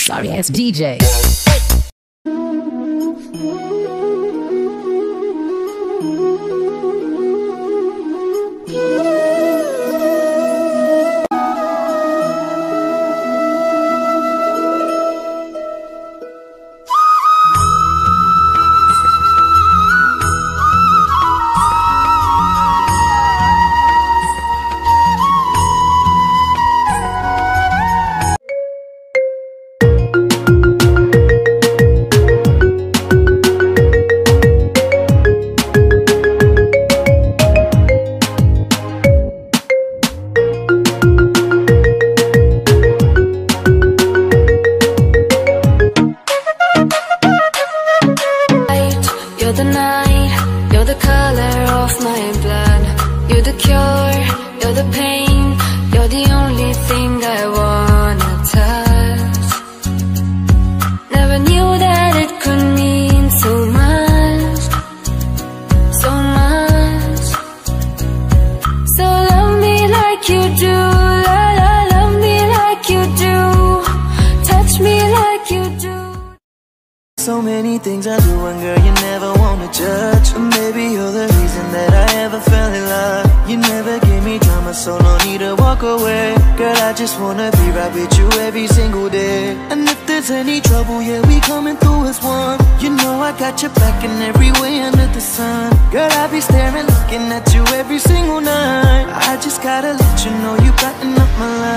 sorry ass DJ. You're the night, you're the color of my blood. You're the cure, you're the pain. You're the only thing I wanna touch. Never knew that it could mean so much, so much. So love me like you do, love me like you do, touch me like you do. So many things I do, and girl, you never wanna judge. And maybe you're the reason that I ever fell in love. You never gave me drama, so no need to walk away. Girl, I just wanna be right with you every single day. And if there's any trouble, yeah, we coming through as one. You know I got your back in every way under the sun. Girl, I be staring, looking at you every single night. I just gotta let you know you brighten up my life.